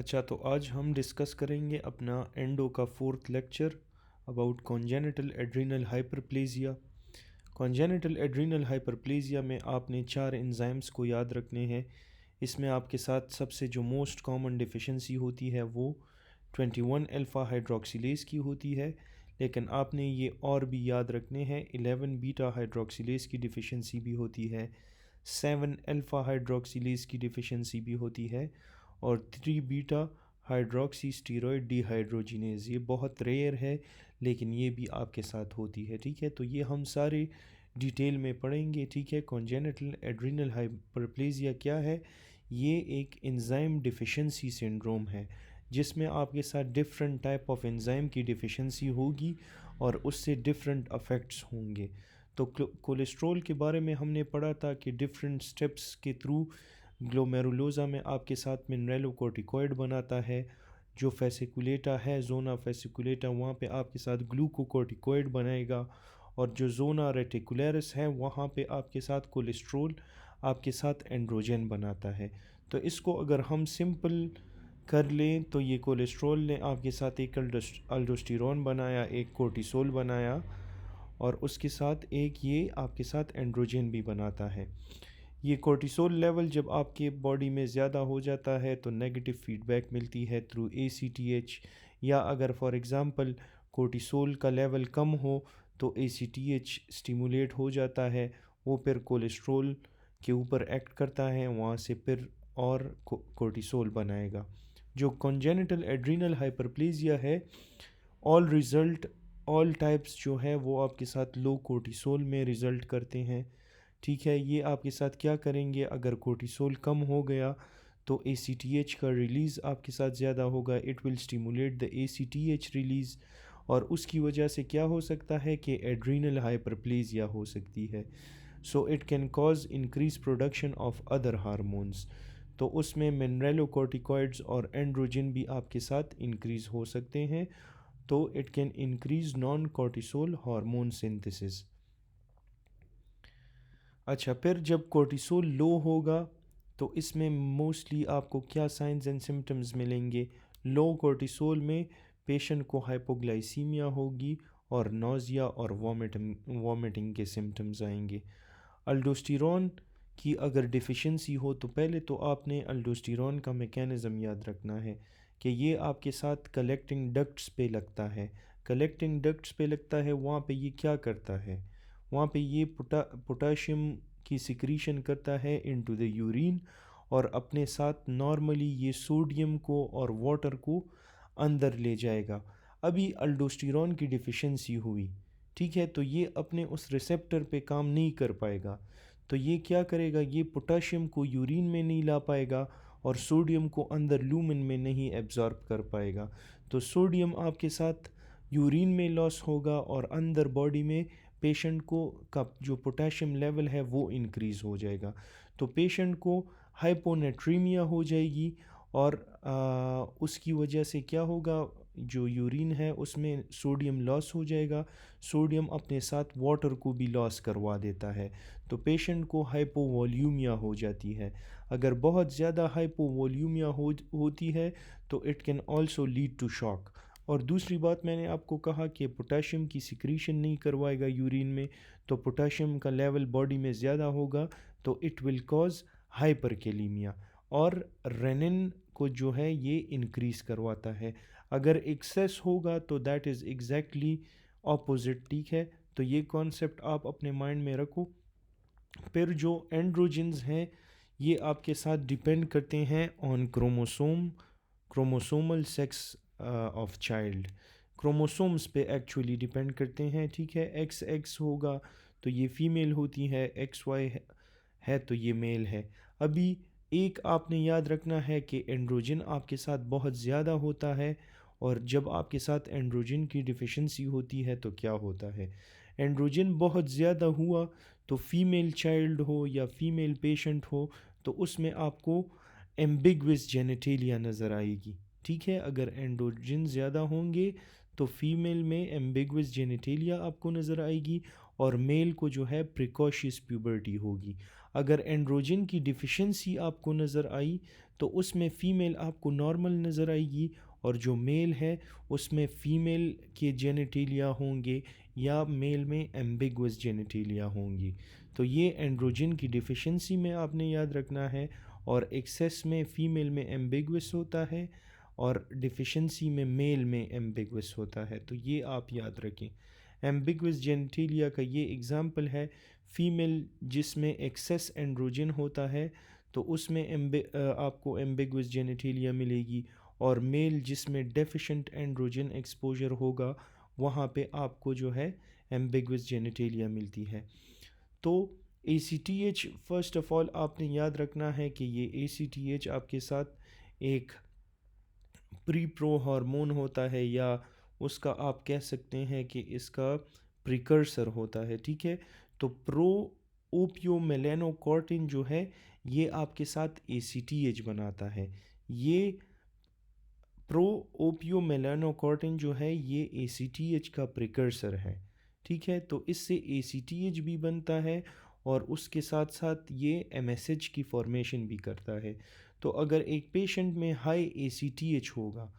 अच्छा, तो आज हम डिस्कस करेंगे अपना एंडो का fourth lecture about congenital adrenal hyperplasia. Congenital adrenal hyperplasia में आपने 4 एंजाइम्स को याद रखने हैं। इसमें आपके साथ सबसे जो मोस्ट कॉमन डिफिशेंसी होती है वो 21 अल्फ़ा हाइड्रोक्सिलेज की होती है, लेकिन आपने ये और भी याद रखने हैं। 11 बीटा हाइड्रोक्सिलेज की डिफिशेंसी भी होती है, 7 अल्फ़ा हाइड्रोक्सिलेज की डिफिशेंसी भी होती है, और 3 बीटा हाइड्रोक्सी स्टीरॉयड डिहाइड्रोजिनेज। ये बहुत रेयर है, लेकिन ये भी आपके साथ होती है। ठीक है, तो ये हम सारे डिटेल में पढ़ेंगे। ठीक है, कॉन्जेनिटल एड्रीनल हाइपरप्लेजिया क्या है? ये एक एंजाइम डिफिशिएंसी सिंड्रोम है, जिसमें आपके साथ डिफरेंट टाइप ऑफ एंजाइम की डिफिशिएंसी होगी और उससे डिफरेंट अफेक्ट्स होंगे। तो कोलेस्ट्रॉल के बारे में हमने पढ़ा था कि डिफरेंट स्टेप्स के थ्रू ग्लोमेरुलोजा में आपके साथ मिनरेलोकोर्टिकॉइड बनाता है। जो फेसिकुलेटा है, जोना फेसिकुलेटा, वहाँ पे आपके साथ ग्लूकोकोर्टिकॉइड बनाएगा, और जो जोना रेटिकुलरिस है वहाँ पे आपके साथ कोलेस्ट्रोल आपके साथ एंड्रोजन बनाता है। तो इसको अगर हम सिंपल कर लें तो ये कोलेस्ट्रॉल ने आपके साथ एक अल्डोस्टेरोन बनाया, एक कोर्टिसोल बनाया, और उसके साथ एक ये आपके साथ एंड्रोजन भी बनाता है। ये कोर्टिसोल लेवल जब आपके बॉडी में ज़्यादा हो जाता है तो नेगेटिव फीडबैक मिलती है थ्रू ACTH, या अगर फॉर एग्ज़ाम्पल कोर्टिसोल का लेवल कम हो तो ACTH स्टिमुलेट हो जाता है, वो फिर कोलेस्ट्रोल के ऊपर एक्ट करता है, वहाँ से फिर और कोर्टिसोल बनाएगा। जो कॉन्जेनिटल एड्रीनल हाइपरप्लेजिया है, ऑल टाइप्स जो है वो आपके साथ लो कोर्टिसोल में रिज़ल्ट करते हैं। ठीक है, ये आपके साथ क्या करेंगे? अगर कोर्टिसोल कम हो गया तो ACTH का रिलीज़ आपके साथ ज़्यादा होगा, it will stimulate the ACTH release, और उसकी वजह से क्या हो सकता है कि एड्रीनल हाइपरप्लेजिया हो सकती है। So it can cause increase production of other hormones. तो उसमें मिनरेलोकोर्टिकॉइड्स और एंड्रोजन भी आपके साथ इंक्रीज हो सकते हैं। तो it can increase non cortisol hormone synthesis. अच्छा, फिर जब कोर्टिसोल लो होगा तो इसमें मोस्टली आपको क्या साइंस एंड सिम्टम्स मिलेंगे? लो कोर्टिसोल में पेशेंट को हाइपोग्लाइसीमिया होगी और नोज़िया और वॉमिटिंग के सिम्टम्स आएंगे। अल्डोस्टेरोन की अगर डिफिशिएंसी हो तो पहले तो आपने अल्डोस्टेरोन का मैकेनिज़्म याद रखना है कि ये आपके साथ कलेक्टिंग डक्ट्स पे लगता है। कलेक्टिंग डक्ट्स पे लगता है, वहाँ पे ये क्या करता है? वहाँ पे ये पोटाशियम की सिक्रीशन करता है इनटू द यूरिन, और अपने साथ नॉर्मली ये सोडियम को और वाटर को अंदर ले जाएगा। अभी अल्डोस्टेरोन की डिफिशिएंसी हुई, ठीक है, तो ये अपने उस रिसेप्टर पे काम नहीं कर पाएगा। तो ये क्या करेगा? ये पोटाशियम को यूरिन में नहीं ला पाएगा और सोडियम को अंदर लूमेन में नहीं एब्जॉर्ब कर पाएगा। तो सोडियम आपके साथ यूरिन में लॉस होगा और अंदर बॉडी में पेशेंट को का जो पोटेशियम लेवल है वो इंक्रीज़ हो जाएगा। तो पेशेंट को हाइपोनेट्रीमिया हो जाएगी, और उसकी वजह से क्या होगा? जो यूरिन है उसमें सोडियम लॉस हो जाएगा। सोडियम अपने साथ वाटर को भी लॉस करवा देता है, तो पेशेंट को हाइपोवॉल्यूमिया हो जाती है। अगर बहुत ज़्यादा हाइपोवॉल्यूमिया होती है तो it can also lead to shock. और दूसरी बात, मैंने आपको कहा कि पोटाशियम की सिक्रीशन नहीं करवाएगा यूरिन में, तो पोटाशियम का लेवल बॉडी में ज़्यादा होगा तो इट विल कॉज हाइपरकेलीमिया। और रेनिन को जो है ये इंक्रीज़ करवाता है। अगर एक्सेस होगा तो दैट इज़ एग्जैक्टली ऑपोजिट। ठीक है, तो ये कॉन्सेप्ट आप अपने माइंड में रखो। फिर जो एंड्रोजन्स हैं ये आपके साथ डिपेंड करते हैं on chromosomal sex of child. Chromosomes पे एक्चुअली डिपेंड करते हैं। ठीक है, एक्स एक्स होगा तो ये फीमेल होती है, एक्स वाई है तो ये मेल है। अभी एक आपने याद रखना है कि एंड्रोजन आपके साथ बहुत ज़्यादा होता है, और जब आपके साथ एंड्रोजन की डिफिशिएंसी होती है तो क्या होता है? एंड्रोजन बहुत ज़्यादा हुआ तो फीमेल चाइल्ड हो या फीमेल पेशेंट हो तो उसमें आपको एम्बिग्विस जेनेटेलिया नज़र आएगी। ठीक है, अगर एंड्रोजन ज़्यादा होंगे तो फीमेल में एम्बिग्विस जेनेटेलिया आपको नज़र आएगी, और मेल को जो है प्रिकॉशियस प्यूबर्टी होगी। अगर एंड्रोजन की डिफिशिएंसी आपको नज़र आई तो उसमें फ़ीमेल आपको नॉर्मल नज़र आएगी, और जो मेल है उसमें फ़ीमेल के जेनिटेलिया होंगे या मेल में एम्बिगुअस जेनिटेलिया होंगी। तो ये एंड्रोजन की डिफिशिएंसी में आपने याद रखना है, और एक्सेस में फ़ीमेल में एम्बिगुअस होता है और डिफिशिएंसी में मेल में एम्बिगुअस होता है। तो ये आप याद रखें। एम्बिगुअस जेनिटेलिया का ये एग्ज़ाम्पल है, फ़ीमेल जिसमें एक्सेस एंड्रोजन होता है तो उसमें आपको एम्बिगुअस जेनिटेलिया मिलेगी, और मेल जिसमें डेफिशिएंट एंड्रोजन एक्सपोजर होगा वहाँ पे आपको जो है एम्बिगुअस जेनिटेलिया मिलती है। तो ACTH फ़र्स्ट ऑफ़ ऑल आपने याद रखना है कि ये ACTH आपके साथ एक प्री प्रो हार्मोन होता है, या उसका आप कह सकते हैं कि इसका प्रिकर्सर होता है, ठीक है। तो प्रो ओपियो मेलेनोकॉर्टिन जो है ये आपके साथ ACTH बनाता है। ये प्रो ओपियो मेलानोकॉर्टिन जो है ये ACTH का प्रिकर्सर है, ठीक है। तो इससे ACTH भी बनता है और उसके साथ साथ ये MSH की फॉर्मेशन भी करता है। तो अगर एक पेशेंट में हाई ACTH होगा,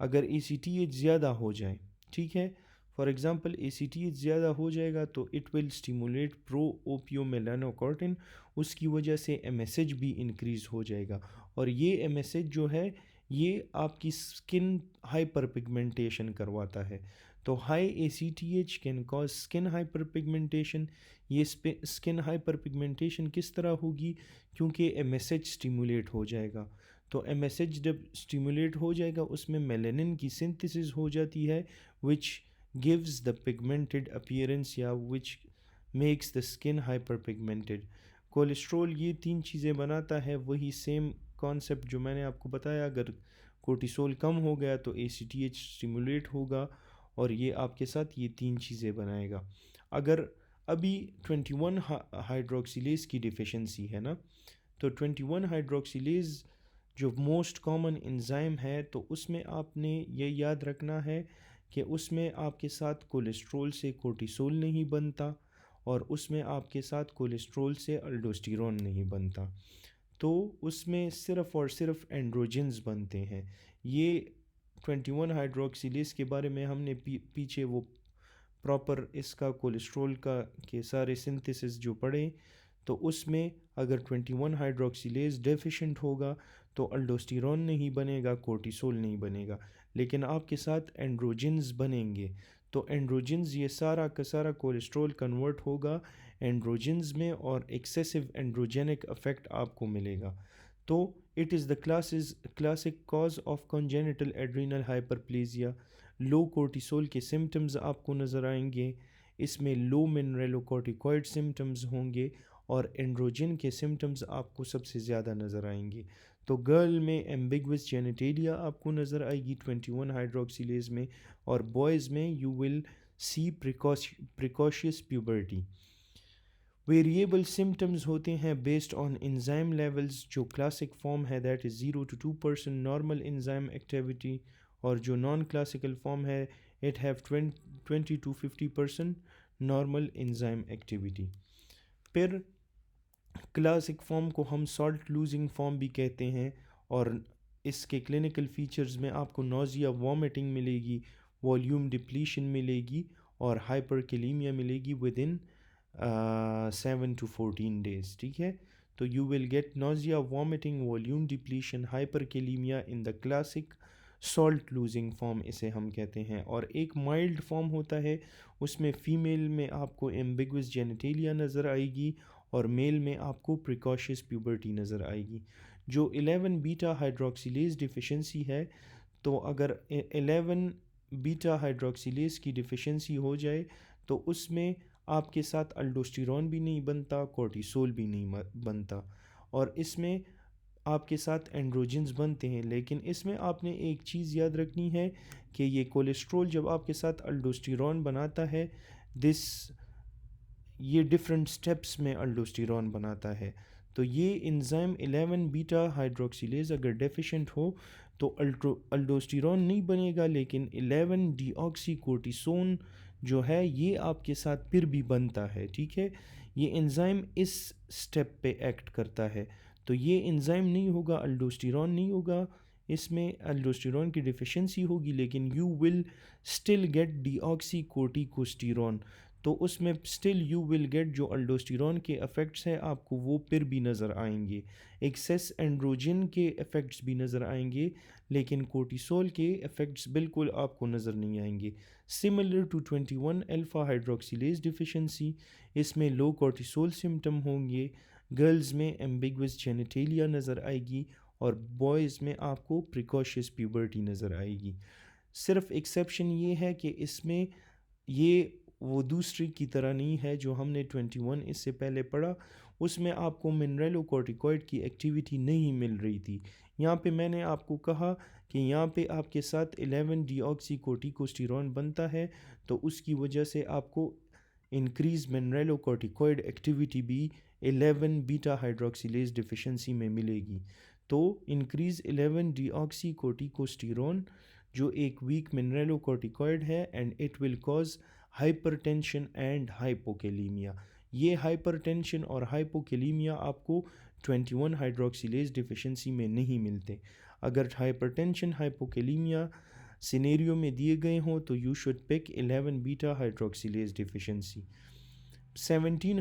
अगर ACTH ज़्यादा हो जाए, ठीक है, फॉर एग्ज़ाम्पल ACTH ज़्यादा हो जाएगा तो इट विल स्टिमुलेट प्रो ओपियो मेलानोकॉर्टिन, उसकी वजह से MSH भी इंक्रीज़ हो जाएगा, और ये MSH जो है ये आपकी स्किन हाइपर पिगमेंटेशन करवाता है। तो high ACTH can cause skin hyper pigmentation. ये स्किन हाइपर पिगमेंटेशन किस तरह होगी, क्योंकि MSH स्टिमुलेट हो जाएगा। तो MSH जब स्टिमुलेट हो जाएगा उसमें मेलानिन की सिंथेसिस हो जाती है, which gives the pigmented appearance या which makes the skin hyper pigmented. Cholesterol ये तीन चीज़ें बनाता है, वही सेम कॉन्सेप्ट जो मैंने आपको बताया। अगर कोर्टिसोल कम हो गया तो ACTH स्टिमुलेट होगा और ये आपके साथ ये तीन चीज़ें बनाएगा। अगर अभी 21 हाइड्रोक्सिलेज की डिफिशिएंसी है ना, तो 21 हाइड्रोक्सिलेज जो मोस्ट कॉमन एंजाइम है, तो उसमें आपने ये याद रखना है कि उसमें आपके साथ कोलेस्ट्रॉल से कोर्टिसोल नहीं बनता, और उसमें आपके साथ कोलेस्ट्रॉल से अल्डोस्टेरोन नहीं बनता। तो उसमें सिर्फ़ और सिर्फ एंड्रोजन्स बनते हैं। ये 21 हाइड्रोक्सिलेज के बारे में हमने पीछे वो प्रॉपर इसका कोलेस्ट्रॉल का के सारे सिंथेसिस जो पढ़े, तो उसमें अगर 21 हाइड्रोक्सिलेज डेफिशिएंट होगा तो अल्डोस्टेरोन नहीं बनेगा, कोर्टिसोल नहीं बनेगा, लेकिन आपके साथ एंड्रोजन्स बनेंगे। तो एंड्रोजन्स ये सारा का सारा कोलेस्ट्रॉल कन्वर्ट होगा एंड्रोजन्स में, और एक्सेसिव एंड्रोजेनिक अफेक्ट आपको मिलेगा। तो it is the classic cause of congenital adrenal hyperplasia. Low cortisol के सिम्टम्स आपको नज़र आएंगे, इसमें लो मिनरलोकॉर्टिकॉइड सिम्टम्स होंगे, और एंड्रोजन के सिम्टम्स आपको सबसे ज़्यादा नज़र आएंगे। तो गर्ल में एम्बिगुअस जेनिटेलिया आपको नज़र आएगी 21 हाइड्रोक्सिलेज में, और बॉयज़ में you will C precocious puberty. Variable symptoms होते हैं बेस्ड ऑन एंजाइम लेवल्स। जो क्लासिक फॉर्म है that is 0 to 2% normal enzyme activity, और जो नॉन क्लासिकल फॉर्म है it have 20 to 50% normal enzyme activity. फिर क्लासिक फॉर्म को हम सॉल्ट लूजिंग फॉर्म भी कहते हैं, और इसके क्लिनिकल फीचर्स में आपको नोज़िया वॉमिटिंग मिलेगी, वॉल्यूम डिप्लीशन मिलेगी, और हाइपरकेलीमिया मिलेगी विद इन 7 to 14 days, ठीक है। तो you will get nausea vomiting volume depletion hyperkalaemia in the classic salt losing form इसे हम कहते हैं। और एक माइल्ड फॉर्म होता है, उसमें फ़ीमेल में आपको एम्बिगुअस जेनिटेलिया नज़र आएगी, और मेल में आपको प्रिकॉशियस प्यूबर्टी नज़र आएगी। जो 11 बीटा हाइड्रोक्सिलेज डिफिशिएंसी है, तो अगर 11 बीटा हाइड्रोक्सिलेज की डिफिशिएंसी हो जाए तो उसमें आपके साथ अल्डोस्टेरोन भी नहीं बनता, कोर्टिसोल भी नहीं बनता, और इसमें आपके साथ एंड्रोजन्स बनते हैं। लेकिन इसमें आपने एक चीज़ याद रखनी है कि ये कोलेस्ट्रॉल जब आपके साथ अल्डोस्टेरोन बनाता है, दिस ये डिफरेंट स्टेप्स में अल्डोस्टेरोन बनाता है। तो ये एंजाइम 11 बीटा हाइड्रोक्सिलेज अगर डेफिशिएंट हो तो अल्डोस्टेरोन नहीं बनेगा, लेकिन 11 डीऑक्सी कोर्टिसोन जो है ये आपके साथ फिर भी बनता है, ठीक है। ये एंजाइम इस स्टेप पे एक्ट करता है। तो ये एंजाइम नहीं होगा, अल्डोस्टेरॉन नहीं होगा, इसमें अल्डोस्टेरॉन की डिफिशिएंसी होगी, लेकिन you will still get deoxy corticosterone. तो उसमें स्टिल यू विल गेट जो अल्डोस्टेरॉन के इफ़ेक्ट्स हैं आपको वो फिर भी नज़र आएंगे, एक्सेस एंड्रोजन के इफ़ेक्ट्स भी नज़र आएंगे, लेकिन कोर्टिसोल के इफ़ेक्ट्स बिल्कुल आपको नज़र नहीं आएंगे। Similar to 21 alpha hydroxylase deficiency, इसमें लो कोर्टिसोल सिम्टम होंगे, गर्ल्स में एम्बिगुअस जेनिटेलिया नज़र आएगी और बॉयज़ में आपको प्रिकॉशियस प्यूबर्टी नज़र आएगी। सिर्फ एक्सेप्शन ये है कि इसमें ये वो दूसरी की तरह नहीं है जो हमने 21 इससे पहले पढ़ा, उसमें आपको मिनरलोकॉर्टिकॉइड की एक्टिविटी नहीं मिल रही थी। यहाँ पे मैंने आपको कहा कि यहाँ पे आपके साथ 11 डीऑक्सीकोर्टिकोस्टेरॉन बनता है, तो उसकी वजह से आपको इंक्रीज मिनरलोकॉर्टिकॉइड एक्टिविटी भी 11 बीटा हाइड्रोक्सिलेज डिफिशिएंसी में मिलेगी। तो इंक्रीज 11 डीऑक्सीकोर्टिकोस्टेरॉन जो एक वीक मिनरलोकॉर्टिकॉइड है and it will cause hypertension and hypokalaemia. ये हाइपरटेंशन और हाइपोकेलीमिया आपको 21 हाइड्रोक्सिलेज डिफिशिएंसी में नहीं मिलते। अगर हाइपरटेंशन हाइपोकेलीमिया सिनेरियो में दिए गए हों तो you should pick 11 beta hydroxylase deficiency. 17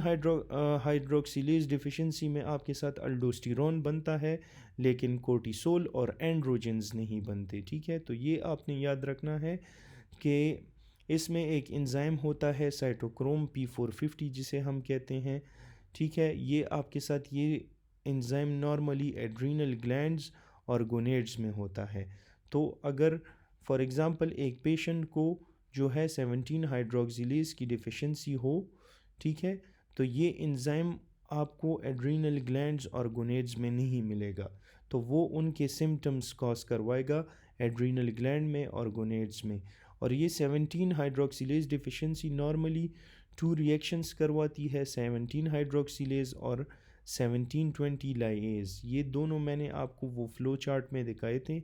hydroxylase deficiency में आपके साथ अल्डोस्टेरॉन बनता है, लेकिन कोर्टिसोल और एंड्रोजेंस नहीं बनते। ठीक है, तो ये आपने याद रखना है कि इसमें एक एंजाइम होता है साइटोक्रोम P450 जिसे हम कहते हैं। ठीक है, ये आपके साथ ये एंजाइम नॉर्मली एड्रीनल ग्लैंड्स और गोनेड्स में होता है। तो अगर फॉर एग्ज़ाम्पल एक पेशेंट को जो है 17 हाइड्रोक्सिलेज की डिफिशिएंसी हो, ठीक है, तो ये एंजाइम आपको एड्रीनल ग्लैंड्स और गोनेड्स में नहीं मिलेगा, तो वो उनके सिम्टम्स कॉज करवाएगा एड्रीनल ग्लैंड में और गोनेड्स में। और ये 17 hydroxylase deficiency normally two reactions करवाती है, 17 हाइड्रोक्सिलेज और 1720 लाइएज। ये दोनों मैंने आपको वो फ्लो चार्ट में दिखाए थे।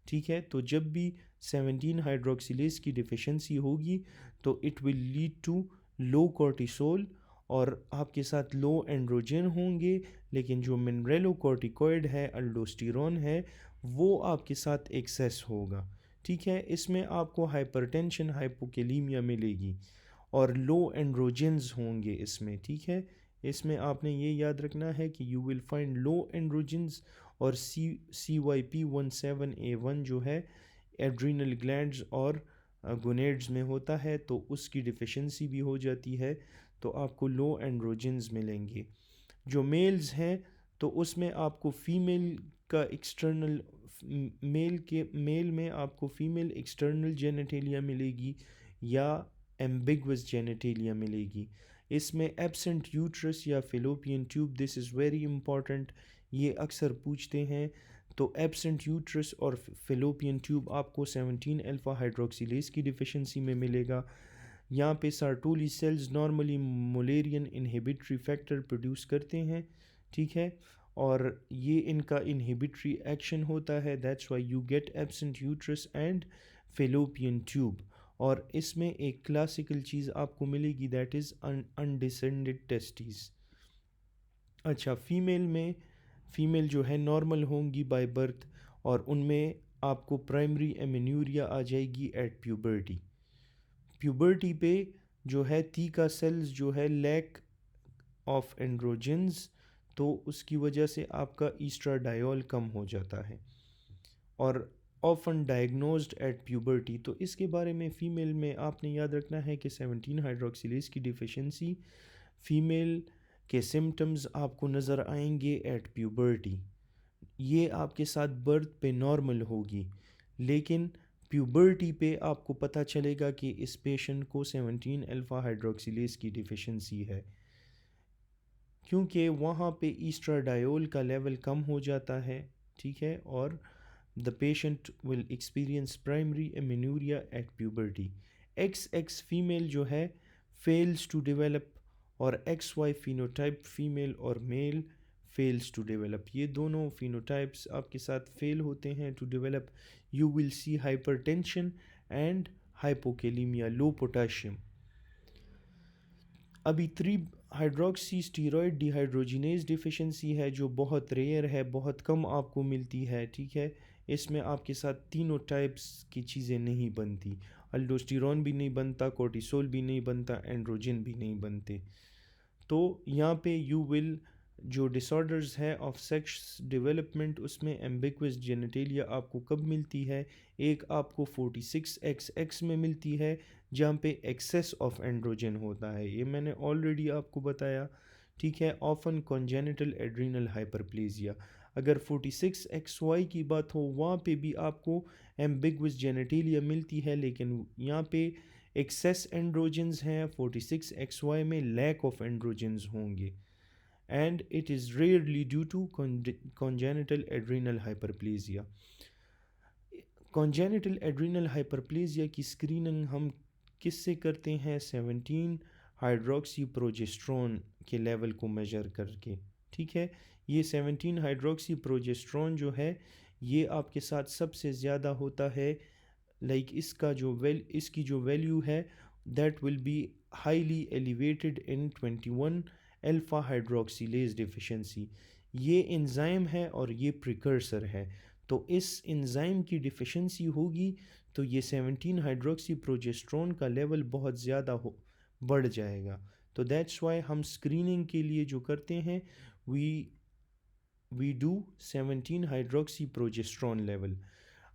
ठीक है, तो जब भी 17 हाइड्रोक्सिलेज की डिफिशिएंसी होगी तो it will lead to low cortisol और आपके साथ लो एंड्रोजन होंगे, लेकिन जो मिनरलोकॉर्टिकॉइड है, अल्डोस्टेरॉन है, वो आपके साथ एक्सेस होगा। ठीक है, इसमें आपको हाइपरटेंशन हाइपोकेलीमिया मिलेगी और लो एंड्रोजन्स होंगे इसमें। ठीक है, इसमें आपने ये याद रखना है कि you will find low androgens और CYP17A1 जो है एड्रीनल ग्लैंड्स और गोनेड्स में होता है, तो उसकी डिफिशिएंसी भी हो जाती है, तो आपको लो एंड्रोजन्स मिलेंगे। जो मेल्स हैं तो उसमें आपको फीमेल का एक्सटर्नल मेल में आपको फीमेल एक्सटर्नल जेनेटेलिया मिलेगी या एम्बिगुअस जेनेटेलिया मिलेगी। इसमें एब्सेंट यूट्रस या fallopian tube, this is very important, ये अक्सर पूछते हैं। तो एब्सेंट यूट्रस और फिलोपियन ट्यूब आपको 17 अल्फ़ा हाइड्रोक्सिलेज की डिफिशिएंसी में मिलेगा। यहाँ पे Sertoli cells normally Mullerian inhibitory factor produce करते हैं। ठीक है, और ये इनका इनहिबिटरी एक्शन होता है, that's why you get absent uterus and fallopian tube. और इसमें एक क्लासिकल चीज़ आपको मिलेगी, दैट इज़ अनडिसेंडेड टेस्टिस। अच्छा, फीमेल जो है नॉर्मल होंगी बाय बर्थ और उनमें आपको प्राइमरी एमेन्यूरिया आ जाएगी एट प्यूबर्टी। प्यूबर्टी पे जो है तीका सेल्स जो है लैक ऑफ एंड्रोजन्स, तो उसकी वजह से आपका ईस्ट्राडायोल कम हो जाता है और ऑफन डायग्नोज्ड एट प्यूबर्टी। तो इसके बारे में फ़ीमेल में आपने याद रखना है कि 17 हाइड्रोक्सिलेज की डिफिशिएंसी फ़ीमेल के सिम्टम्स आपको नज़र आएंगे एट प्यूबर्टी। ये आपके साथ बर्थ पे नॉर्मल होगी, लेकिन प्यूबर्टी पे आपको पता चलेगा कि इस पेशेंट को 17 अल्फ़ा हाइड्रोक्सिलेज की डिफिशिएंसी है, क्योंकि वहाँ पे ईस्ट्राडायोल का लेवल कम हो जाता है। ठीक है, और the patient will experience primary amenorrhoea at puberty. XX female जो है फेल्स टू डेवलप और XY फिनोटाइप फीमेल और मेल फेल्स टू डेवलप, ये दोनों फिनोटाइप्स आपके साथ फेल होते हैं to develop. You will see hypertension and hypokalaemia, low potassium. अभी हाइड्रोक्सी स्टीरॉयड डिहाइड्रोजिनेज डिफिशिएंसी है जो बहुत रेयर है, बहुत कम आपको मिलती है, ठीक है। इसमें आपके साथ तीनों टाइप्स की चीज़ें नहीं बनती, अल्डोस्टेरोन भी नहीं बनता, कोर्टिसोल भी नहीं बनता, एंड्रोजन भी नहीं बनते। तो यहाँ पे यू विल जो डिसऑर्डर्स है ऑफ सेक्स डेवलपमेंट उसमें एम्बिक्वस जेनिटेलिया आपको कब मिलती है? एक आपको 46XX में मिलती है जहाँ पे एक्सेस ऑफ एंड्रोजन होता है, ये मैंने ऑलरेडी आपको बताया, ठीक है। ऑफन कॉन्जेनिटल एड्रीनल हाइपरप्लेजिया, अगर 46XY की बात हो वहाँ पे भी आपको एम्बिग्वस जेनिटेलिया मिलती है, लेकिन यहाँ पे एक्सेस एंड्रोजन्स हैं, 46XY में लैक ऑफ एंड्रोजन्स होंगे, and it is rarely due to congenital adrenal hyperplasia. Congenital adrenal hyperplasia की स्क्रीनिंग हम किससे करते हैं? 17 हाइड्रोक्सी प्रोजेस्ट्रॉन के लेवल को मेजर करके, ठीक है। ये 17 हाइड्रोक्सी प्रोजेस्ट्रॉन जो है ये आपके साथ सबसे ज़्यादा होता है, लाइक इसकी जो वैल्यू है that will be highly elevated in 21 alpha hydroxylase deficiency. ये एंजाइम है और ये प्रिकर्सर है, तो इस एंजाइम की डिफिशिएंसी होगी तो ये 17 हाइड्रोक्सी प्रोजेस्ट्रॉन का लेवल बहुत ज़्यादा हो बढ़ जाएगा। तो दैट्स वाई हम स्क्रीनिंग के लिए जो करते हैं we we do 17 hydroxy progesterone level.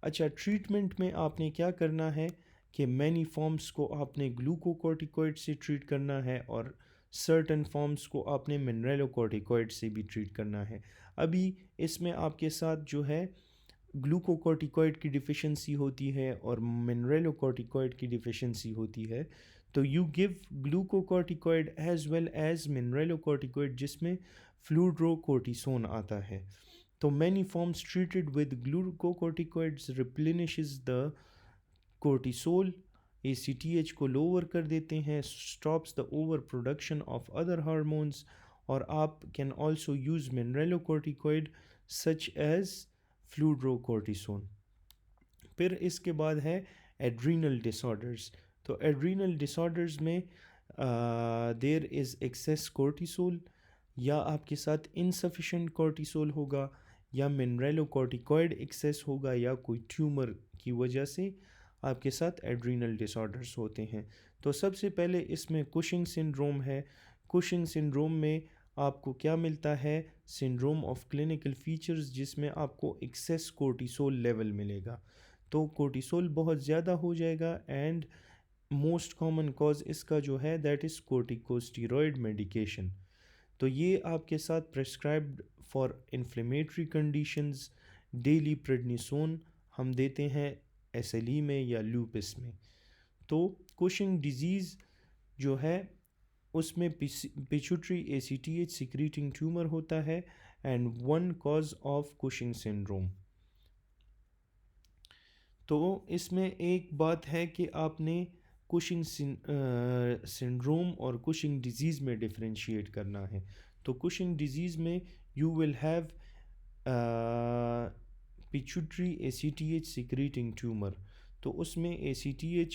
अच्छा, ट्रीटमेंट में आपने क्या करना है कि मैनी फॉर्म्स को आपने ग्लूकोकॉर्टिकॉइड से ट्रीट करना है और सर्टन फॉर्म्स को आपने मिनरलोकॉर्टिकॉइड से भी ट्रीट करना है। अभी इसमें आपके साथ जो है ग्लूकोकॉर्टिकॉइड की डिफिशिएंसी होती है और मिनरलोकॉर्टिकॉइड की डिफिशिएंसी होती है, तो you give glucocorticoid as well as mineralocorticoid जिसमें फ्लूड्रोकोर्टिसोन आता है। तो many forms treated with glucocorticoids replenishes the cortisol, ACTH को लोअर कर देते हैं, stops the overproduction of other hormones, और आप can also use mineralocorticoid such as fludrocortisone। फिर इसके बाद है एड्रीनल डिसऑर्डर्स। तो एड्रीनल डिसऑर्डर्स में देयर इज़ एक्सेस कोर्टिसोल, या आपके साथ इनसफिशेंट कोर्टिसोल होगा, या मिनरलोकॉर्टिकॉइड एक्सेस होगा, या कोई ट्यूमर की वजह से आपके साथ एड्रीनल डिसऑर्डर्स होते हैं। तो सबसे पहले इसमें कुशिंग सिंड्रोम है। कुशिंग सिंड्रोम में आपको क्या मिलता है? सिंड्रोम ऑफ क्लिनिकल फीचर्स, जिसमें आपको एक्सेस कोर्टिसोल लेवल मिलेगा, तो कोर्टिसोल बहुत ज़्यादा हो जाएगा, एंड मोस्ट कॉमन कॉज इसका जो है दैट इज़ कोर्टिकोस्टीरॉयड मेडिकेशन। तो ये आपके साथ prescribed for inflammatory conditions, daily prednisone हम देते हैं एसएलई में या लूपिस में। तो कुशिंग डिजीज़ जो है उसमें पिट्यूटरी एसीटीएच सिक्रीटिंग ट्यूमर होता है, and one cause of Cushing syndrome. तो इसमें एक बात है कि आपने कुशिंग सिंड्रोम और कुशिंग डिजीज़ में डिफरेंशिएट करना है। तो कुशिंग डिजीज़ में you will have pituitary ACTH secreting tumour, तो उसमें एसीटीएच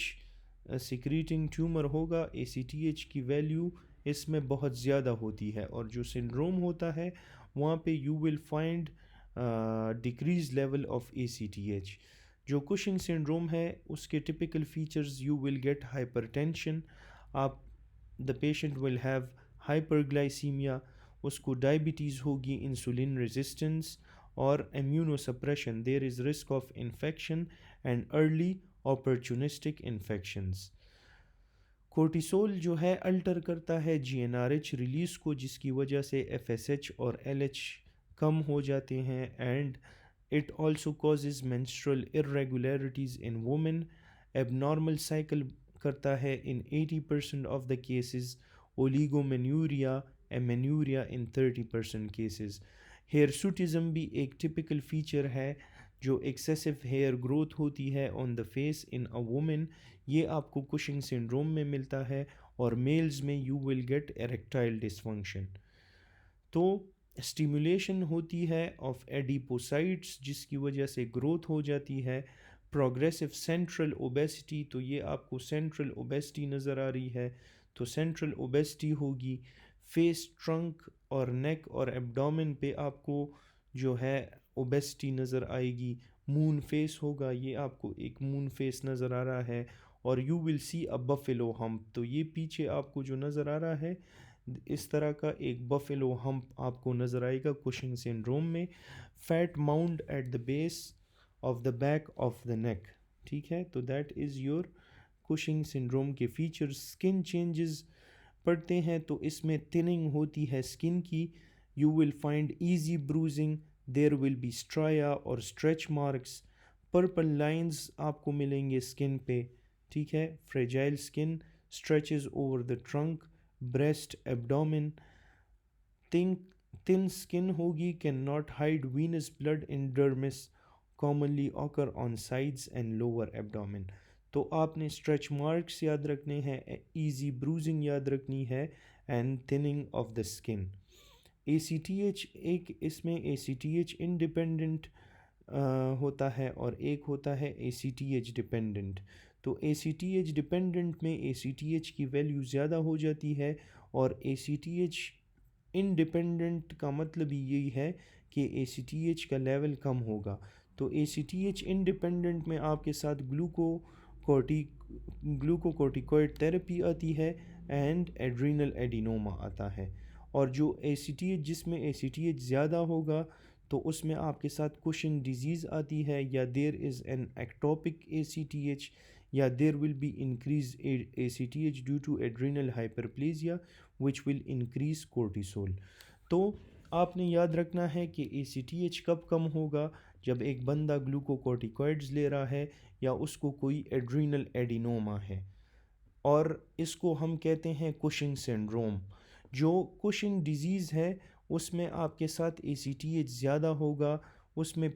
सिक्रीटिंग ट्यूमर होगा, एसीटीएच की वैल्यू इसमें बहुत ज़्यादा होती है, और जो सिंड्रोम होता है वहाँ पे you will find decrease level of ACTH. जो कुशिंग सिंड्रोम है उसके typical features you will get hypertension, आप the patient will have hyperglycaemia, उसको डायबिटीज़ होगी, इंसुलिन रेजिस्टेंस और immunosuppression, there is risk of infection and early opportunistic infections. Cortisol जो है alter करता है जीएनआरएच रिलीज़ को, जिसकी वजह से एफएसएच और एलएच कम हो जाते हैं, and it also causes menstrual irregularities in women, abnormal cycle करता है in 80% of the cases, oligomenorrhoea, amenorrhoea in 30% cases. Hirsutism भी एक टिपिकल फीचर है, जो एक्सेसिव हेयर ग्रोथ होती है on the face in a women, ये आपको कुशिंग सिंड्रोम में मिलता है, और मेल्स में you will gate erectile dysfunction. तो स्टिमुलेशन होती है ऑफ एडिपोसाइट्स, जिसकी वजह से ग्रोथ हो जाती है। प्रोग्रेसिव सेंट्रल ओबेसिटी, तो ये आपको सेंट्रल ओबेसिटी नज़र आ रही है, तो सेंट्रल ओबेसिटी होगी। फेस, ट्रंक और नेक और एब्डोमेन पे आपको जो है ओबेसिटी नज़र आएगी। मून फेस होगा, ये आपको एक मून फेस नज़र आ रहा है। और you will C a buffalo hump, तो ये पीछे आपको जो नज़र आ रहा है इस तरह का एक बफेलो हम्प आपको नज़र आएगा कुशिंग सिंड्रोम में। Fat mound at the base of the back of the neck, ठीक है, तो that is your Cushing syndrome के फीचर्स। स्किन चेंजेस पढ़ते हैं तो इसमें थिनिंग होती है स्किन की। You will find easy bruising, there will be striae और स्ट्रेच मार्क्स, पर्पल लाइंस आपको मिलेंगे स्किन पे, ठीक है। Fragile skin, stretches over the trunk, breast, abdomen. Thin thin skin होगी, can not hide venous blood in dermis, commonly occur on sides and lower abdomen. तो आपने stretch marks याद रखने हैं, इजी ब्रूजिंग याद रखनी है and thinning of the skin. ACTH, एक इसमें ACTH इंडिपेंडेंट होता है और एक होता है ACTH डिपेंडेंट। तो ACTH डिपेंडेंट में ACTH की वैल्यू ज़्यादा हो जाती है और ACTH इंडिपेंडेंट का मतलब ही यही है कि ACTH का लेवल कम होगा। तो ACTH इंडिपेंडेंट में आपके साथ ग्लूकोकोर्टिकोइड थेरेपी आती है एंड एड्रीनल एडिनोमा आता है। और जो ACTH जिसमें ACTH ज़्यादा होगा तो उसमें आपके साथ कुशिंग डिजीज़ आती है, या there is an ectopic ACTH, या there will be increase ACTH due to adrenal hyperplasia which will increase cortisol. तो आपने याद रखना है कि ACTH कब कम होगा, जब एक बंदा ग्लूकोकोर्टिकॉइड्स ले रहा है या उसको कोई एड्रीनल एडिनोमा है। और इसको हम कहते हैं कुशिंग सिंड्रोम। जो कुशिंग डिजीज़ है उसमें आपके साथ ACTH ज़्यादा होगा, उसमें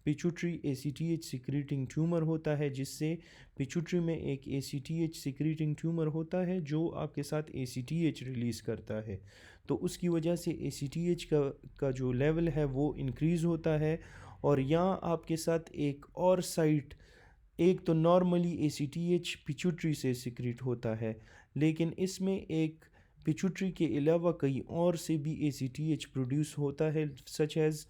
पिचुट्री ACTH सिक्रीटिंग ट्यूमर होता है, जिससे पिचुट्री में एक ACTH सिक्रीटिंग ट्यूमर होता है जो आपके साथ ACTH रिलीज़ करता है। तो उसकी वजह से ACTH का जो लेवल है वो इंक्रीज़ होता है। और यहाँ आपके साथ एक और साइट, एक तो नॉर्मली ACTH पिचुट्री से सिक्रीट होता है, लेकिन इसमें एक पिचुट्री के अलावा कई और से भी ACTH प्रोड्यूस होता है, such as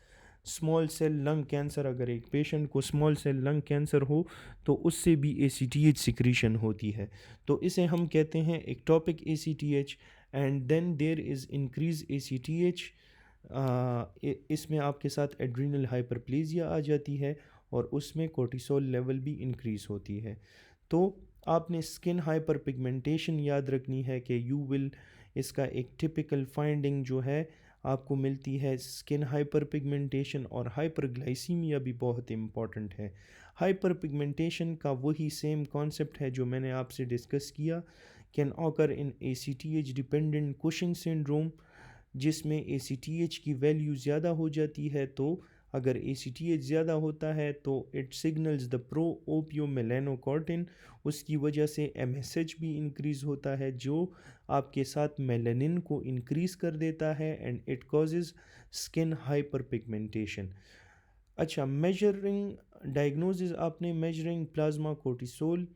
small cell lung cancer. अगर एक पेशेंट को स्मॉल सेल लंग कैंसर हो तो उससे भी ACTH सिक्रीशन होती है। तो इसे हम कहते हैं ectopic ACTH। And then there is increase ACTH, इसमें आपके साथ एड्रीनल हाइपरप्लेजिया आ जाती है और उसमें कोर्टिसोल लेवल भी इंक्रीज़ होती है। तो आपने स्किन हाइपर पिगमेंटेशन याद रखनी है कि यू विल, इसका एक टिपिकल फाइंडिंग जो है आपको मिलती है स्किन हाइपर पिगमेंटेशन, और हाइपरग्लाइसीमिया भी बहुत इम्पॉर्टेंट है। हाइपर पिगमेंटेशन का वही सेम कॉन्सेप्ट है जो मैंने आपसे डिस्कस किया, can occur in ACTH dependent Cushing syndrome, जिसमें ACTH की वैल्यू ज़्यादा हो जाती है। तो अगर ACTH ज़्यादा होता है तो इट सिग्नल्स द प्रो ओपियो मेलानोकॉर्टिन, उसकी वजह से MSH भी इंक्रीज़ होता है जो आपके साथ मेलानिन को इंक्रीज़ कर देता है and it causes skin hyper pigmentation. अच्छा, मेजरिंग डायग्नोसिस, आपने मेजरिंग प्लाज्मा कोर्टिसोल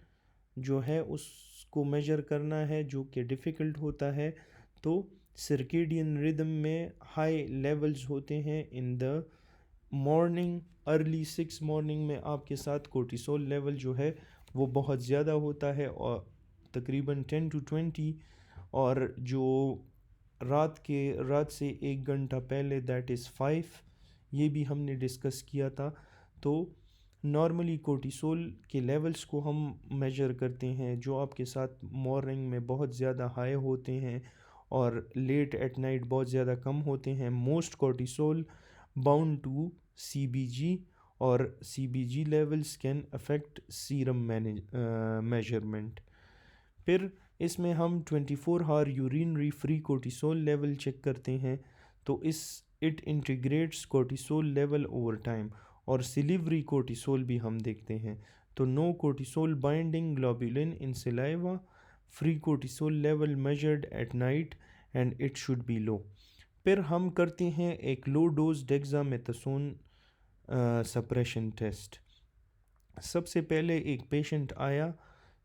जो है उसको मेजर करना है, जो कि डिफ़िकल्ट होता है। तो सर्केडियन रिदम में हाई लेवल्स होते हैं in the morning, early 6 morning में आपके साथ कोर्टिसोल लेवल जो है वो बहुत ज़्यादा होता है, और तकरीबन 10 to 20। और जो रात से 1 घंटा पहले दैट इज़ 5, ये भी हमने डिस्कस किया था। तो नॉर्मली कोर्टिसोल के लेवल्स को हम मेजर करते हैं जो आपके साथ मॉर्निंग में बहुत ज़्यादा हाई होते हैं और लेट एट नाइट बहुत ज़्यादा कम होते हैं। Most cortisol bound to CBG, और CBG levels can affect serum measurement. फिर इसमें हम 24 hour urinary free cortisol level check करते हैं। तो it integrates cortisol level over time, और सिलिवरी कोर्टिसोल भी हम देखते हैं। तो no cortisol binding globulin in saliva, free cortisol level measured at night and it should be low. फिर हम करते हैं एक low dose dexamethasone suppression test. सबसे पहले एक पेशेंट आया,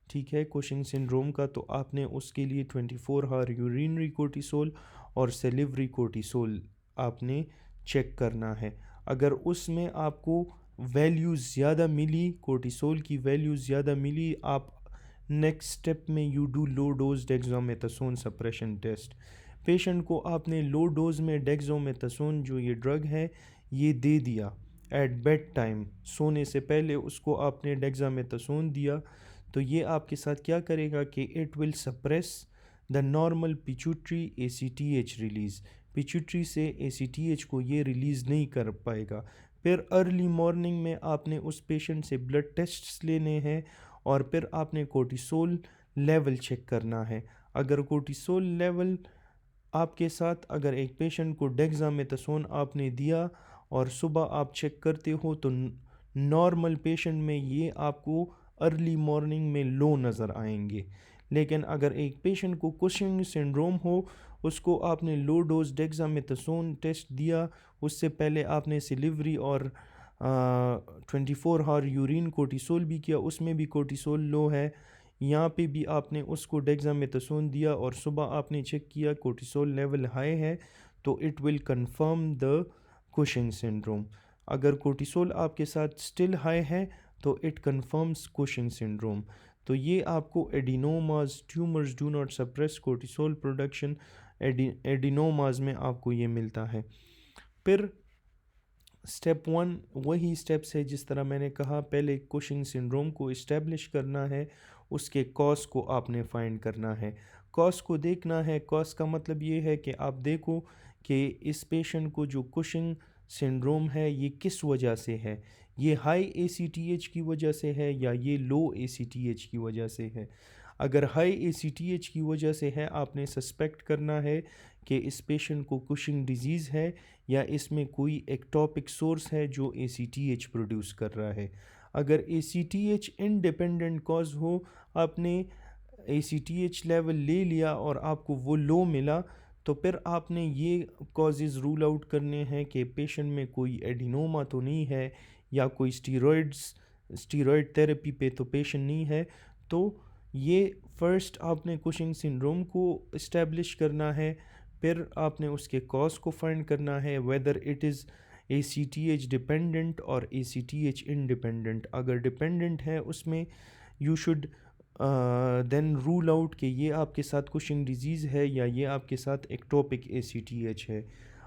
ठीक है, कुशिंग सिंड्रोम का, तो आपने उसके लिए 24 हावर यूरिनरी कोर्टिसोल और सेलिवरी कोर्टिसोल आपने चेक करना है। अगर उसमें आपको वैल्यू ज़्यादा मिली, कोर्टिसोल की वैल्यू ज़्यादा मिली, आप नेक्स्ट स्टेप में you do low dose dexamethasone suppression test. Patient को आपने लो डोज में डेक्सामेथासोन जो ये ड्रग है ये दे दिया एट बेड टाइम, सोने से पहले उसको आपने डेक्सामेथासोन दिया, तो ये आपके साथ क्या करेगा कि it will suppress the normal pituitary ACTH release. Pituitary से ACTH को ये रिलीज़ नहीं कर पाएगा। फिर अर्ली मॉर्निंग में आपने उस पेशेंट से ब्लड टेस्ट्स लेने हैं और फिर आपने कोर्टिसोल लेवल चेक करना है। अगर कोर्टिसोल लेवल आपके साथ, अगर एक पेशेंट को डेक्सामेथासोन आपने दिया और सुबह आप चेक करते हो तो नॉर्मल पेशेंट में ये आपको अर्ली मॉर्निंग में लो नज़र आएंगे। लेकिन अगर एक पेशेंट को कुशिंग सिंड्रोम हो, उसको आपने लो डोज डेक्सामेथासोन टेस्ट दिया, उससे पहले आपने सिलिवरी और 24 आवर यूरिन कोर्टिसोल भी किया, उसमें भी कोर्टिसोल लो है, यहाँ पे भी आपने उसको डेक्सामेथासोन दिया और सुबह आपने चेक किया कोर्टिसोल लेवल हाई है, तो it will confirm the Cushing syndrome. अगर कोर्टिसोल आपके साथ स्टिल हाई है तो इट कंफर्म्स कुशिंग सिंड्रोम। तो ये आपको adenomas, tumours do not suppress cortisol production, adenomas में आपको ये मिलता है। फिर स्टेप 1 वही स्टेप्स है जिस तरह मैंने कहा, पहले कुशिंग सिंड्रोम को इस्टेब्लिश करना है, उसके कॉज को आपने फाइंड करना है। कॉज को देखना है, कॉज का मतलब ये है कि आप देखो कि इस पेशेंट को जो कुशिंग सिंड्रोम है ये किस वजह से है, ये हाई ACTH की वजह से है या ये लो ACTH की वजह से है। अगर हाई ACTH की वजह से है, आपने सस्पेक्ट करना है कि इस पेशेंट को कुशिंग डिजीज़ है या इसमें कोई एक्टोपिक सोर्स है जो ACTH प्रोड्यूस कर रहा है। अगर ACTH इंडिपेंडेंट कॉज हो, आपने ACTH लेवल ले लिया और आपको वो लो मिला, तो फिर आपने ये कॉजेज़ रूल आउट करने हैं कि पेशेंट में कोई एडिनोमा तो नहीं है या कोई स्टीरॉयड थेरेपी पे तो पेशेंट नहीं है। तो ये फर्स्ट आपने कुशिंग सिंड्रोम को इस्टेब्लिश करना है, फिर आपने उसके कॉज को फाइंड करना है, whether it is ACTH dependent और ACTH इंडिपेंडेंट। अगर डिपेंडेंट है उसमें you should then rule out कि ये आपके साथ कुशिंग डिजीज़ है या ये आपके साथ एक्टोपिक ACTH है।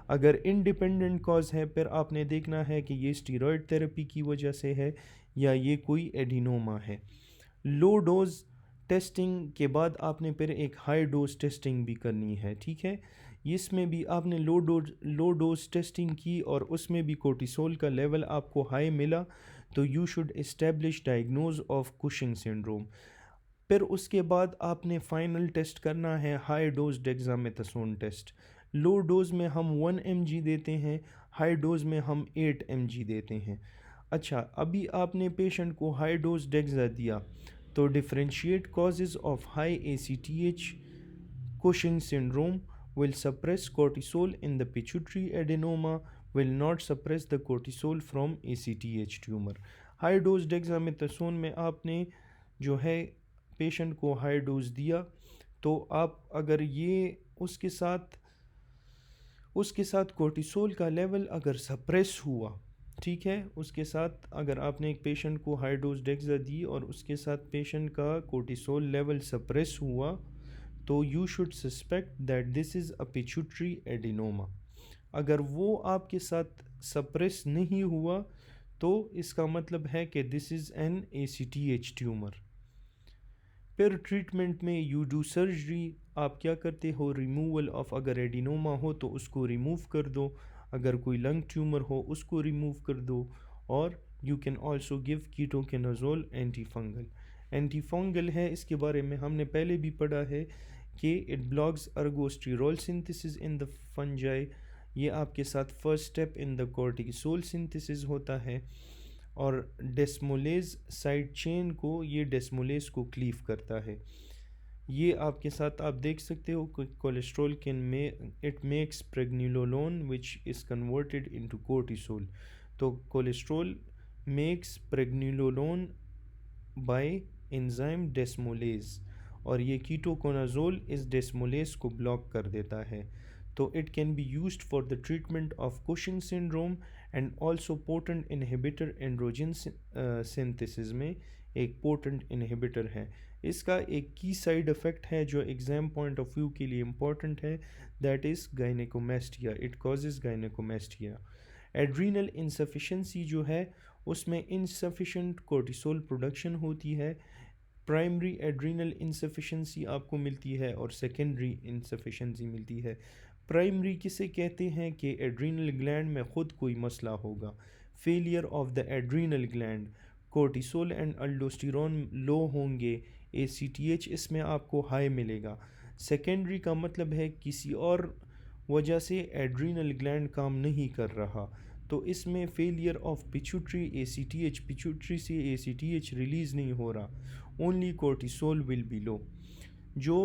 अगर इंडिपेंडेंट कॉज है, फिर आपने देखना है कि ये स्टीरॉयड थेरेपी की वजह से है या ये कोई एडिनोमा है। लो डोज टेस्टिंग के बाद आपने फिर एक हाई डोज टेस्टिंग भी करनी है, ठीक है। इसमें भी आपने लो डोज टेस्टिंग की और उसमें भी कोर्टिसोल का लेवल आपको हाई मिला, तो you should establish diagnose of Cushing syndrome. फिर उसके बाद आपने फाइनल टेस्ट करना है high dose dexamethasone test. Low dose में हम 1 mg देते हैं, हाई डोज में हम 8 mg देते हैं। अच्छा, अभी आपने पेशेंट को हाई डोज डेक्सा दिया, तो differentiate causes of high ACTH Cushing syndrome will suppress cortisol in the pituitary adenoma, will not suppress the cortisol from ACTH tumor। High dose dexamethasone में आपने जो है पेशेंट को हाई डोज दिया, तो आप अगर ये उसके साथ कोर्टिसोल का लेवल अगर सप्रेस हुआ, ठीक है, उसके साथ अगर आपने एक पेशेंट को हाई डोज डेक्सा दी और उसके साथ पेशेंट का कोर्टिसोल लेवल सप्रेस हुआ, तो you should suspect that this is a pituitary adenoma. अगर वो आपके साथ सप्रेस नहीं हुआ तो इसका मतलब है कि this is an ACTH tumour. फिर ट्रीटमेंट में यू डू सर्जरी, आप क्या करते हो, रिमूवल ऑफ, अगर एडिनोमा हो तो उसको रिमूव कर दो, अगर कोई लंग ट्यूमर हो उसको रिमूव कर दो, और you can also give ketoconazole antifungal. Antifungal है, इसके बारे में हमने पहले भी पढ़ा है कि it blocks ergosterol synthesis in the fungi. ये आपके साथ first step in the cortisol synthesis होता है, और डेस्मोलेज साइड चेन को, ये डेस्मोलेज को क्लीव करता है। ये आपके साथ आप देख सकते हो कि कोलेस्ट्रॉल कैन में it makes pregnenolone which is converted into cortisol. तो cholesterol makes pregnenolone by enzyme desmolase, और ये कीटोकोनाजोल इस डेस्मोलेज को ब्लॉक कर देता है। तो it can be used for the treatment of Cushing syndrome and also potent inhibitor androgen synthesis में एक पोटेंट इनहिबिटर है। इसका एक की साइड इफ़ेक्ट है जो एग्ज़ाम पॉइंट ऑफ व्यू के लिए इम्पॉर्टेंट है, that is gynaecomastia, it causes gynaecomastia. Adrenal insufficiency जो है उसमें इनसफिशेंट कोर्टिसोल प्रोडक्शन होती है। प्राइमरी एड्रीनल इंसफिशेंसी आपको मिलती है और सेकेंडरी इंसफिशेंसी मिलती है। प्राइमरी किसे कहते हैं कि एड्रीनल ग्लैंड में ख़ुद कोई मसला होगा, failure of the adrenal gland, cortisol and aldosterone low होंगे, ACTH इसमें आपको हाई मिलेगा। सेकेंडरी का मतलब है किसी और वजह से एड्रीनल ग्लैंड काम नहीं कर रहा, तो इसमें failure of pituitary, ACTH, pituitary से ACTH रिलीज़ नहीं हो रहा, ओनली कोर्टिसोल विल बी लो। जो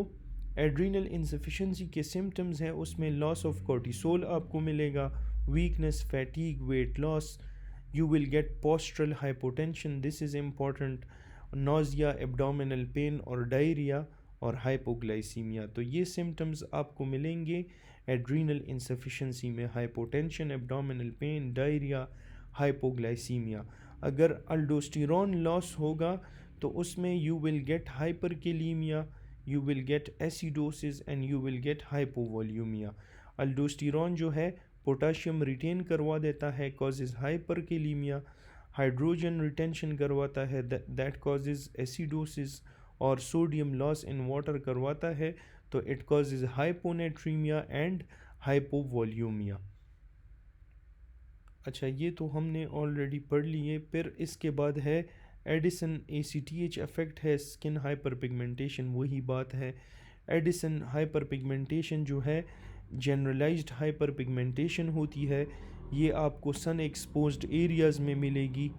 एड्रीनल इंसफिशेंसी के सिम्टम्स हैं उसमें लॉस ऑफ कोर्टिसोल आपको मिलेगा, weakness, fatigue, weight loss, you will get postural hypotension, this is important, nausea, abdominal pain और डायरिया और हाइपोग्लाइसीमिया। तो ये सिम्टम्स आपको मिलेंगे एड्रीनल इंसफिशेंसी में, hypotension, abdominal pain, diarrhoea, hypoglycaemia. अगर अल्डोस्टेरोन लॉस होगा तो उसमें you will get hyperkalaemia, you will get acidosis and you will get hypovolaemia. Aldosterone जो है पोटाशियम रिटेन करवा देता है, कॉजेज़ हाइपरकेलीमिया, हाइड्रोजन रिटेंशन करवाता है, दैट कॉजेज़ एसिडोसिस, और सोडियम लॉस इन वाटर करवाता है तो इट कॉजेज़ हाइपोनेट्रीमिया एंड हाइपोवॉल्यूमिया। अच्छा, ये तो हमने ऑलरेडी पढ़ लिए। फिर इसके बाद है एडिसन, ACTH अफेक्ट है स्किन हाइपर पिगमेंटेशन, वही बात है। एडिसन हाइपर पिगमेंटेशन जो है जनरलाइज्ड हाइपर पिगमेंटेशन होती है, ये आपको सन एक्सपोज्ड एरियाज़ में मिलेगी,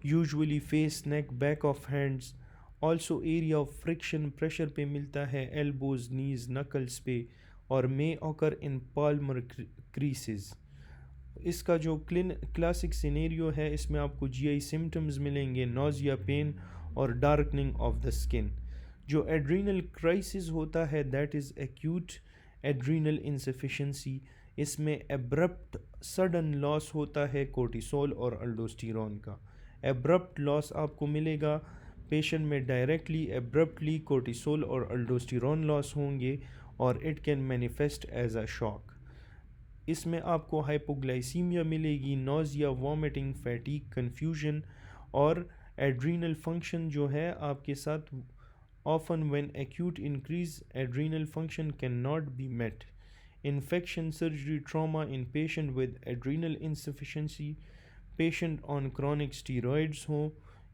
usually face, neck, back of hands, also area of friction pressure पे मिलता है, एल्बोज, नीज, नकल्स पे, और मे ऑकर इन पाल्मर क्रीसेस। इसका जो क्लासिक सिनेरियो है इसमें आपको GI सिम्टम्स मिलेंगे, नोजिया, पेन और डार्कनिंग ऑफ द स्किन। जो एड्रीनल क्राइसिस होता है that is acute adrenal insufficiency, इसमें एब्रप्ट सडन लॉस होता है कोर्टिसोल और अल्डोस्टेरोन का। एब्रप्ट लॉस आपको मिलेगा, पेशेंट में डायरेक्टली एब्रप्टली कोर्टिसोल और अल्डोस्टेरोन लॉस होंगे और it can manifest as a shock. इसमें आपको हाइपोग्लाइसीमिया मिलेगी, नोजिया, वॉमिटिंग, फैटीग, कन्फ्यूजन, और एड्रीनल फंक्शन जो है आपके साथ often when acute increase adrenal function cannot be met, infection, surgery, trauma in patient with adrenal insufficiency, patient on chronic steroids हो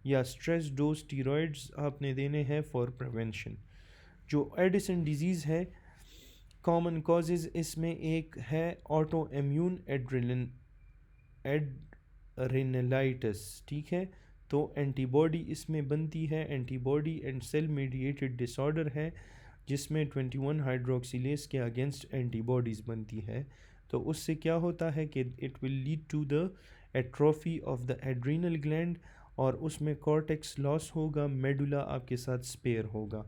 या stress dose steroids आपने देने हैं for prevention। जो एडिसन डिजीज़ है कॉमन कॉजेज़ इसमें एक है ऑटो इम्यून एड्रेनलाइटिस, ठीक है, तो एंटीबॉडी इसमें बनती है, antibody and cell mediated disorder है जिसमें 21 हाइड्रोक्सिलेज के अगेंस्ट एंटीबॉडीज़ बनती है। तो उससे क्या होता है कि it will lead to the atrophy of the adrenal gland और उसमें कॉर्टेक्स लॉस होगा, मेडुला आपके साथ स्पेयर होगा।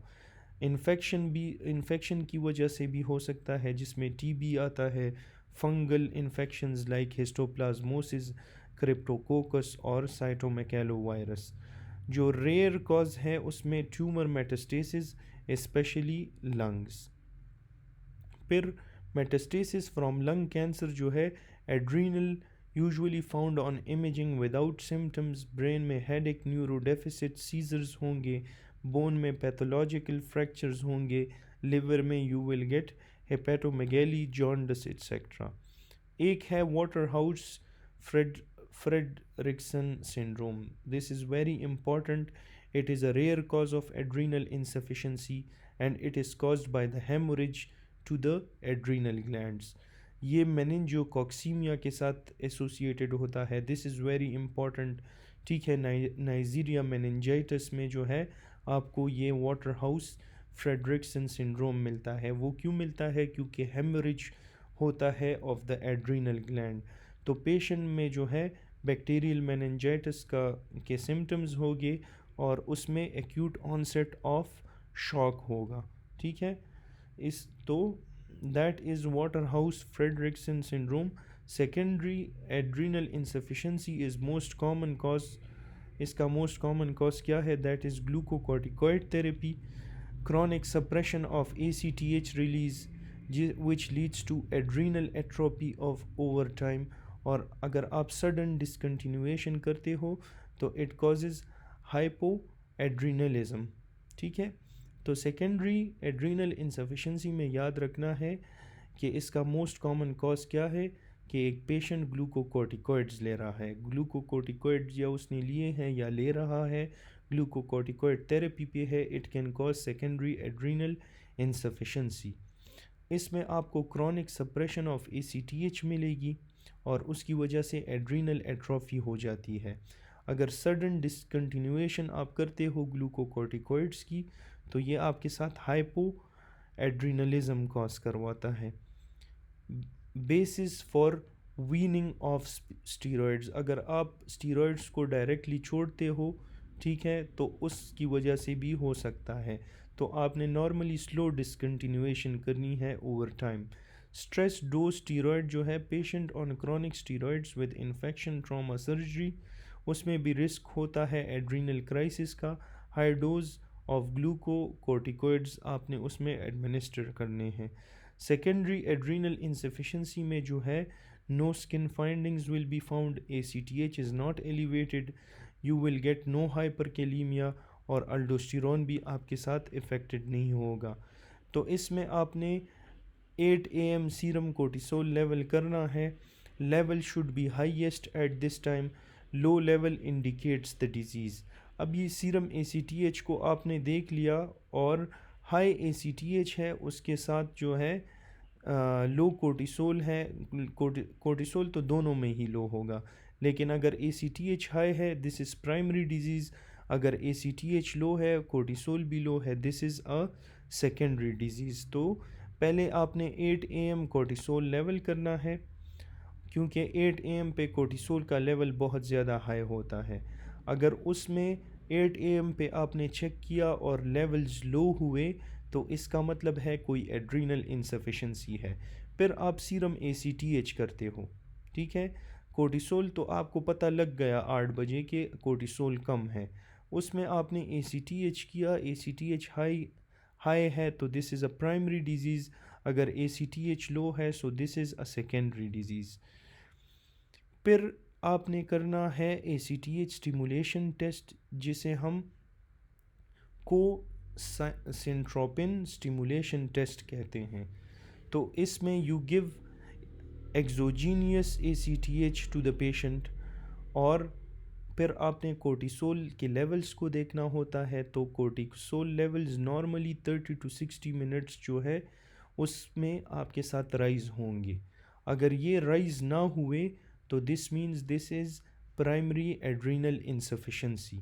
इन्फेक्शन की वजह से भी हो सकता है जिसमें TB आता है, fungal infections like histoplasmosis, cryptococcus और साइटोमेगैलोवायरस। जो रेयर कॉज है उसमें ट्यूमर मेटास्टेसिस स्पेशली लंग्स। फिर मेटास्टेसिस फ्रॉम लंग कैंसर जो है adrenal, usually found on imaging without symptoms, brain में हेडेक, न्यूरोडेफिसिट, सीजर्स होंगे, बोन में पैथोलॉजिकल फ्रैक्चर्स होंगे, लिवर में you will get hepatomegaly, jaundice etcetera. एक है Waterhouse Friderichsen syndrome, this is very important, it is a rare cause of adrenal insufficiency and it is caused by the hemorrhage to the adrenal glands। ये मेनिंजोकॉक्सीमिया के साथ associated होता है, this is very important, ठीक है। Nigeria meningitis में जो है आपको ये वाटर हाउस फ्रेडरिक्सन सिंड्रोम मिलता है। वो क्यों मिलता है? क्योंकि हेमरेज होता है ऑफ द एड्रीनल ग्लैंड। तो पेशेंट में जो है बैक्टीरियल मेनिंजाइटिस के सिम्टम्स होंगे और उसमें एक्यूट ऑनसेट ऑफ शॉक होगा, ठीक है। that is Waterhouse-Friderichsen syndrome. Secondary adrenal insufficiency is most common cause. इसका most common cause क्या है? That is glucocorticoid therapy. Chronic suppression of ACTH release which leads to adrenal atrophy of over time. और अगर आप sudden discontinuation करते हो तो it causes hypoadrenalism. ठीक है, तो सेकेंडरी एड्रीनल इंसफिशेंसी में याद रखना है कि इसका मोस्ट कॉमन कॉज क्या है कि एक पेशेंट ग्लूकोकॉर्टिकॉइड्स ले रहा है, ग्लूकोकॉर्टिकॉइड्स या उसने लिए हैं या ले रहा है, ग्लूकोकॉर्टिकॉइड थेरेपी पे है, it can cause secondary adrenal insufficiency. इसमें आपको क्रॉनिक सप्रेशन ऑफ ACTH मिलेगी और उसकी वजह से एड्रीनल एट्रोफी हो जाती है. अगर सडन डिसकंटिन्यूएशन आप करते हो ग्लूकोकॉर्टिकॉइड्स की तो ये आपके साथ हाइपो एड्रीनलिज्म कॉज करवाता है. Basis for weaning of steroids, अगर आप स्टीरॉयड्स को डायरेक्टली छोड़ते हो, ठीक है, तो उसकी वजह से भी हो सकता है. तो आपने नॉर्मली स्लो डिसकंटिन्यूएशन करनी है over time. Stress dose steroid जो है, patient on chronic steroids with infection trauma surgery, उसमें भी रिस्क होता है एड्रीनल क्राइसिस का. हाई डोज ऑफ ग्लूकोकॉर्टिकॉइड्स आपने उसमें एडमिनिस्टर करने हैं. सेकेंडरी एड्रीनल इंसफिशेंसी में जो है, no skin findings will be found, ACTH is not elevated, you will get no hyperkalaemia और अल्डोस्टेरोन भी आपके साथ इफ़ेक्टेड नहीं होगा. तो इसमें आपने 8 AM सीरम कोर्टिसोल लेवल करना है. Level should be highest at this time, low level indicates the disease. अब ये सीरम ACTH को आपने देख लिया और हाई ACTH है, उसके साथ जो है लो कोर्टिसोल है. कोर्टिसोल तो दोनों में ही लो होगा, लेकिन अगर ACTH हाई है, दिस इज़ प्राइमरी डिजीज़. अगर ACTH लो है, कोर्टिसोल भी लो है, this is a secondary disease. तो पहले आपने 8 AM कोर्टिसोल लेवल करना है, क्योंकि 8 AM पे कोर्टिसोल का लेवल बहुत ज़्यादा हाई होता है. अगर उसमें 8 AM पे आपने चेक किया और लेवल्स लो हुए तो इसका मतलब है कोई एड्रीनल इंसफिशेंसी है. फिर आप सीरम ACTH करते हो, ठीक है. कोर्टिसोल तो आपको पता लग गया 8 बजे के कोर्टिसोल कम है, उसमें आपने ACTH किया, ACTH हाई है तो this is a primary disease. अगर ACTH लो है so this is a secondary disease. फिर आपने करना है ACTH स्टिमुलेशन टेस्ट, जिसे हम को सिंट्रोपिन स्टिमुलेशन टेस्ट कहते हैं. तो इसमें you give exogenous ACTH to the patient और फिर आपने कोर्टिसोल के लेवल्स को देखना होता है. तो cortisol levels normally 30 to 60 minutes जो है उसमें आपके साथ राइज होंगे. अगर ये राइज ना हुए तो this means this is primary adrenal insufficiency.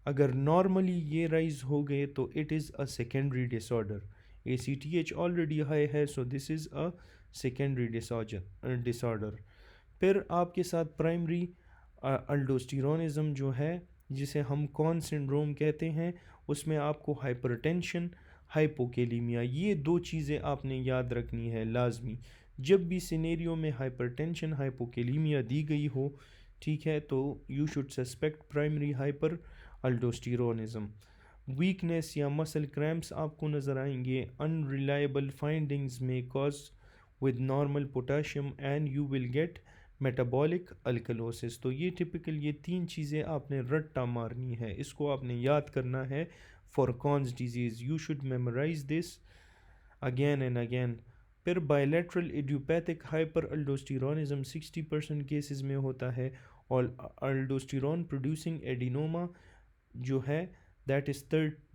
अगर नॉर्मली ये राइज हो गए तो it is a secondary disorder. ACTH already high है so this is a secondary disorder. फिर आपके साथ प्राइमरी अल्डोस्टेरोनिज्म जो है, जिसे हम कॉन सिंड्रोम कहते हैं, उसमें आपको हाइपरटेंशन, हाइपोकेलीमिया, ये 2 चीज़ें आपने याद रखनी है लाजमी. जब भी सिनेरियो में हाइपरटेंशन, हाइपोकेलीमिया दी गई हो, ठीक है, तो you should suspect primary hyperaldosteronism. Weakness या मसल क्रैम्प्स आपको नज़र आएंगे. अनरिलायबल फाइंडिंग्स में cause with normal potassium and you will get metabolic alkalosis. तो ये टिपिकल, ये 3 चीज़ें आपने रट्टा मारनी है, इसको आपने याद करना है for Conn's disease. You should memorise this again and again. फिर bilateral idiopathic hyper aldosteronism 60% cases में होता है और अल्डोस्टेरोन प्रोड्यूसिंग एडिनोमा जो है दैट इज़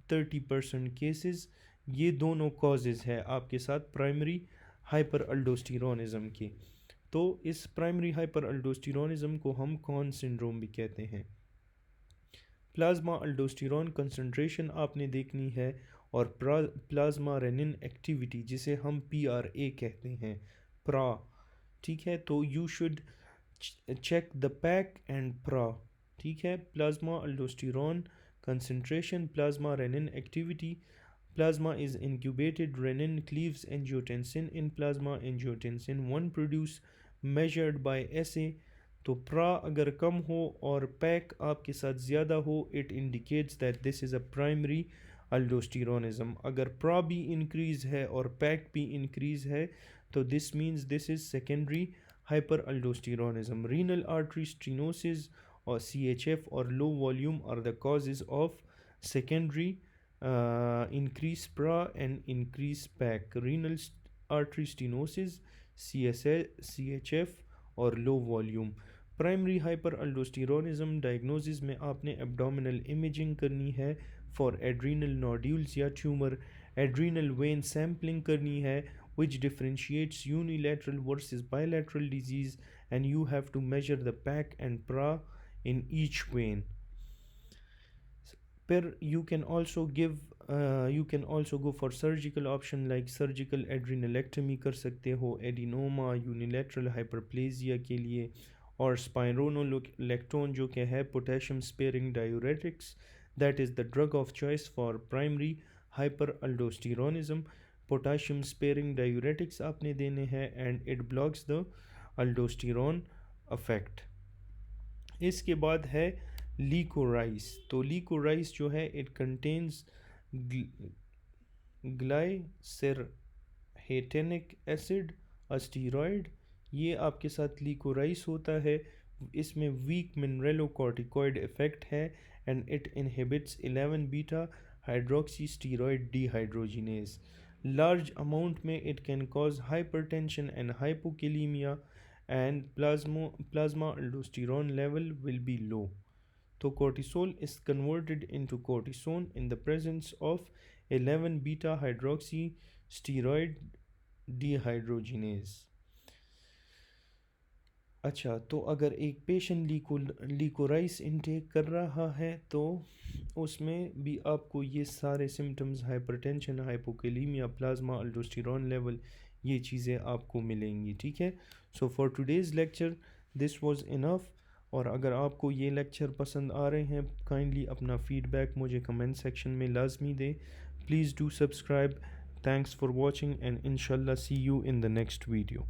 30% केसेस. ये दोनों कॉजेज़ है आपके साथ प्राइमरी हाइपर अल्डोस्टेरोनिज्म के. तो इस प्राइमरी हाइपर अल्डोस्टेरोनिज्म को हम कॉन सिंड्रोम भी कहते हैं. प्लाज्मा अल्डोस्टेरोन कंसंट्रेशन आपने देखनी है और प्लाज्मा रेनिन एक्टिविटी, जिसे हम PRA कहते हैं, प्रा, ठीक है. तो you should check the PAC and PRA, ठीक है. Plasma aldosterone concentration, plasma renin activity, Plasma is incubated. Renin cleaves angiotensin in plasma. Angiotensin 1 produce measured by SA. तो प्रा अगर कम हो और पैक आपके साथ ज़्यादा हो, it indicates that this is a primary aldosteronism. अगर प्रा भी इंक्रीज़ है और पैक भी इंक्रीज़ है, तो this means this is secondary hyperaldosteronism. Renal artery stenosis or CHF or low volume are the causes of secondary increase PRA and increase PAC. Renal artery stenosis, CHF और low volume. Primary hyperaldosteronism diagnosis में आपने abdominal imaging करनी है for adrenal nodules या tumour. Adrenal vein sampling करनी है which differentiates unilateral versus bilateral disease, and you have to measure the PAC and PRA in each vein. Per you can also give you can also go for surgical option like surgical adrenalectomy कर सकते हो adenoma unilateral hyperplasia के लिए, और स्पाइरोनोलेक्टोन जो कि है potassium sparing diuretics, that is the drug of choice for primary hyperaldosteronism. Potassium sparing diuretics आपने देने हैं and it blocks the aldosterone effect. इसके बाद है लीकोराइस. तो लीकोराइस जो है it contains glycyrrhetinic acid a steroid. ये आपके साथ लीकोराइस होता है. इसमें वीक मिनरेलोकॉर्टिकॉइड इफेक्ट है and it inhibits 11 beta hydroxy steroid dehydrogenase. Large amount में it can cause hypertension and हाइपोकेलीमिया and plasma aldosterone level will be low. So cortisol is converted into cortisone in the presence of 11 beta hydroxy steroid dehydrogenase. अच्छा, तो अगर एक patient लीकोराइस intake कर रहा है तो उसमें भी आपको ये सारे symptoms hypertension, hypokalaemia, plasma aldosterone level, ये चीज़ें आपको मिलेंगी. ठीक है. So for today's lecture this was enough. और अगर आपको ये लेक्चर पसंद आ रहे हैं, काइंडली अपना फीडबैक मुझे कमेंट सेक्शन में लाजमी दें. Please do subscribe. Thanks for watching and इंशाल्लाह see you in the next video.